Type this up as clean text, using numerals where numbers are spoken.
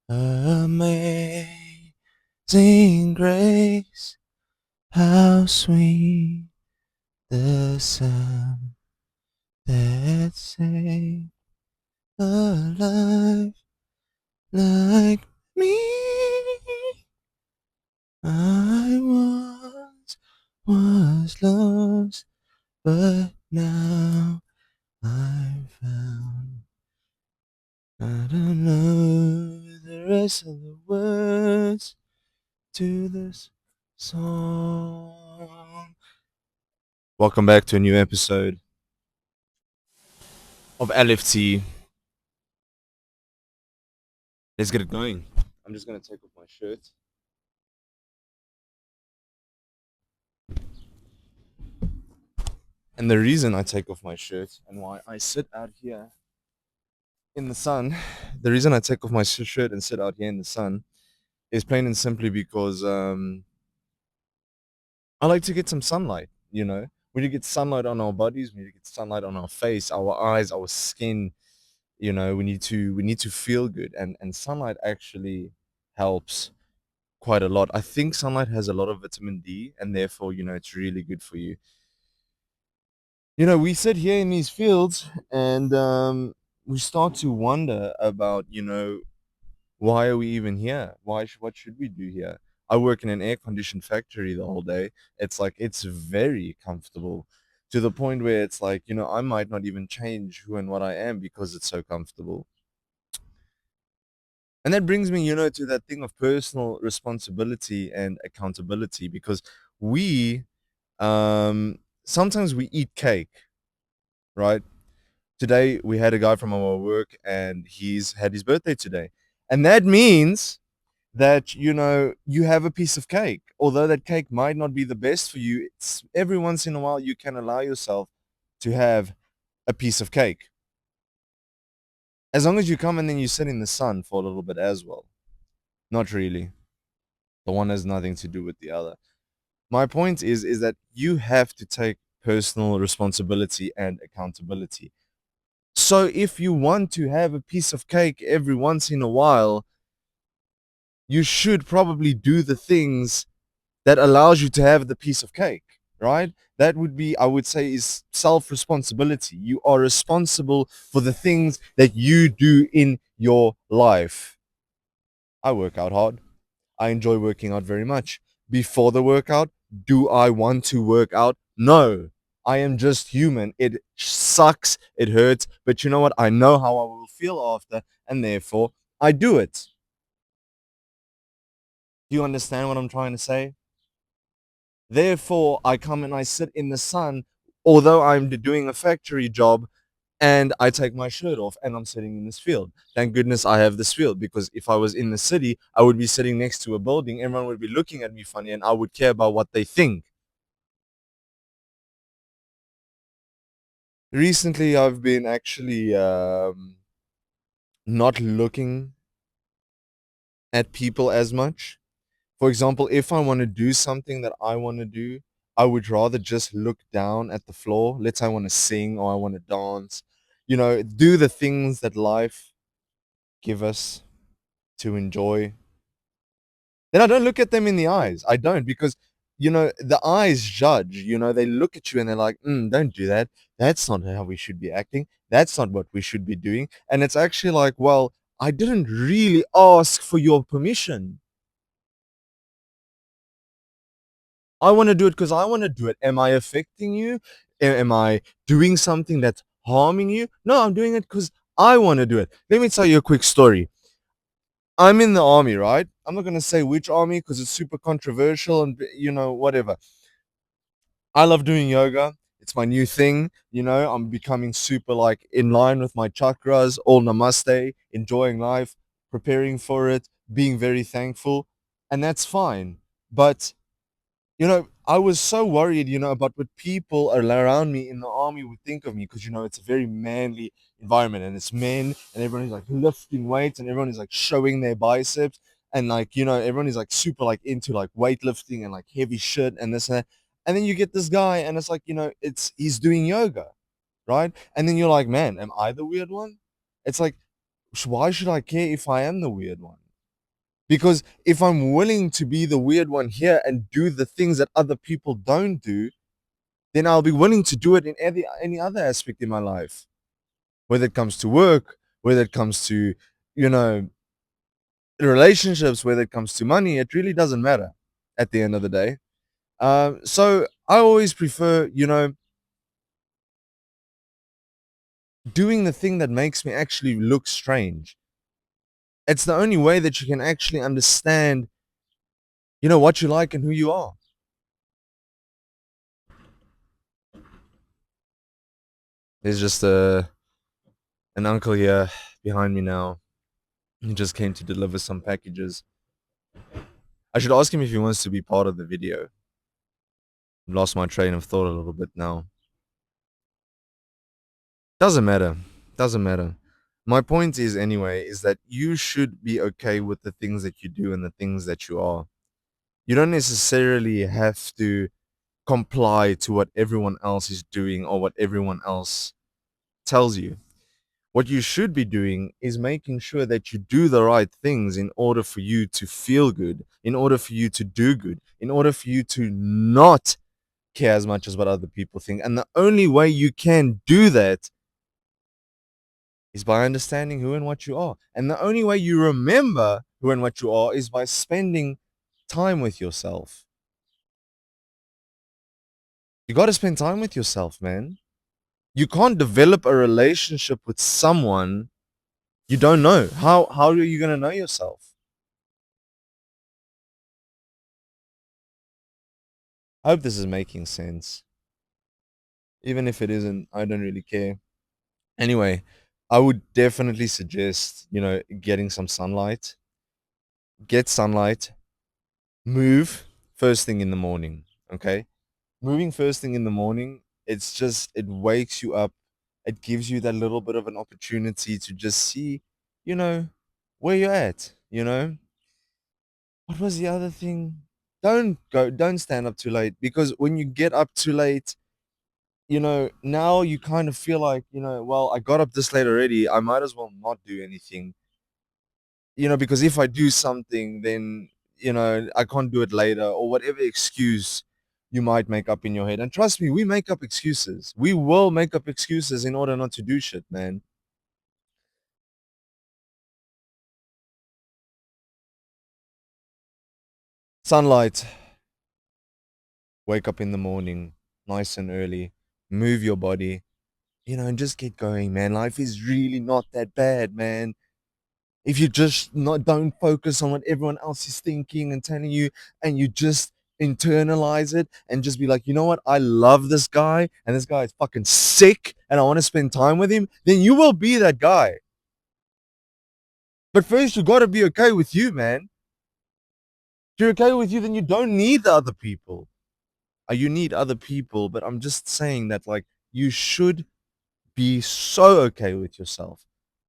Amazing grace, how sweet the sound that saved a life like me. I was lost, but now I'm found. I don't know the rest of the words to this song. Welcome back to a new episode of LFT. Let's get it going. I'm just gonna take off my shirt. And the reason I take off my shirt and why I sit out here in the sun, the reason I take off my shirt and sit out here in the sun is plain and simply because I like to get some sunlight, you know. We need to get sunlight on our bodies, we need to get sunlight on our face, our eyes, our skin, you know, we need to feel good, and sunlight actually helps quite a lot. I think sunlight has a lot of vitamin D, and therefore, you know, it's really good for you. You know, we sit here in these fields and we start to wonder about, you know, why are we even here? What should we do here? I work in an air conditioned factory the whole day. It's like it's very comfortable to the point where it's like, you know, I might not even change who and what I am because it's so comfortable. And that brings me, you know, to that thing of personal responsibility and accountability because we sometimes we eat cake, right? Today we had a guy from our work and he's had his birthday today. And that means that, you know, you have a piece of cake. Although that cake might not be the best for you, it's every once in a while you can allow yourself to have a piece of cake. As long as you come and then you sit in the sun for a little bit as well. Not really. The one has nothing to do with the other. My point is that you have to take personal responsibility and accountability. So if you want to have a piece of cake every once in a while, you should probably do the things that allows you to have the piece of cake, right? That would be, I would say, is self responsibility. You are responsible for the things that you do in your life. I work out hard. I enjoy working out very much. Before the workout, do I want to work out? No. I am just human. It sucks. It hurts. But you know what? I know how I will feel after, and therefore I do it. Do you understand what I'm trying to say? Therefore, I come and I sit in the sun, although I'm doing a factory job, and I take my shirt off and I'm sitting in this field. Thank goodness I have this field because if I was in the city, I would be sitting next to a building. Everyone would be looking at me funny and I would care about what they think. Recently, I've been actually not looking at people as much. For example, if I want to do something that I want to do, I would rather just look down at the floor. Let's say I want to sing or I want to dance, you know, do the things that life give us to enjoy. Then I don't look at them in the eyes. I don't because, you know, the eyes judge. You know, they look at you and they're like, "Don't do that. That's not how we should be acting. That's not what we should be doing." And it's actually like, well, I didn't really ask for your permission. I want to do it because I want to do it. Am I affecting you? Am I doing something that's harming you? No, I'm doing it because I want to do it. Let me tell you a quick story. I'm in the army, right? I'm not going to say which army because it's super controversial and, you know, whatever. I love doing yoga. It's my new thing. You know, I'm becoming super like in line with my chakras, all namaste, enjoying life, preparing for it, being very thankful. And that's fine. But you know, I was so worried, you know, about what people around me in the army would think of me because, you know, it's a very manly environment and it's men and everyone is like lifting weights and everyone is like showing their biceps and like, you know, everyone is like super like into like weightlifting and like heavy shit and this and that. And then you get this guy and it's like, you know, he's doing yoga, right? And then you're like, man, am I the weird one? It's like, why should I care if I am the weird one? Because if I'm willing to be the weird one here and do the things that other people don't do, then I'll be willing to do it in any other aspect in my life, whether it comes to work, whether it comes to, you know, relationships, whether it comes to money. It really doesn't matter at the end of the day. So I always prefer, doing the thing that makes me actually look strange. It's the only way that you can actually understand, what you like and who you are. There's just an uncle here behind me now. He just came to deliver some packages. I should ask him if he wants to be part of the video. Lost my train of thought a little bit now. Doesn't matter. Doesn't matter. My point is, anyway, is that you should be okay with the things that you do and the things that you are. You don't necessarily have to comply to what everyone else is doing or what everyone else tells you. What you should be doing is making sure that you do the right things in order for you to feel good, in order for you to do good, in order for you to not care as much as what other people think. And the only way you can do that is by understanding who and what you are. And the only way you remember who and what you are is by spending time with yourself. You got to spend time with yourself, man. You can't develop a relationship with someone you don't know. How are you going to know yourself? I hope this is making sense. Even if it isn't, I don't really care. Anyway, I would definitely suggest, getting some sunlight. Get sunlight, move first thing in the morning, okay? Moving first thing in the morning, it wakes you up. It gives you that little bit of an opportunity to just see, you know, where you're at. What was the other thing? Don't stand up too late, because when you get up too late, now you kind of feel like, well, I got up this late already. I might as well not do anything, because if I do something, then, I can't do it later, or whatever excuse you might make up in your head. And trust me, we make up excuses. We will make up excuses in order not to do shit, man. Sunlight, wake up in the morning, nice and early, move your body, and just get going, man. Life is really not that bad, man. If you just not don't focus on what everyone else is thinking and telling you, and you just internalize it and just be like, you know what, I love this guy and this guy is fucking sick and I want to spend time with him, then you will be that guy. But first you got to be okay with you, man. If you're okay with you, then you don't need the other people. You need other people, but I'm just saying that, like, you should be so okay with yourself.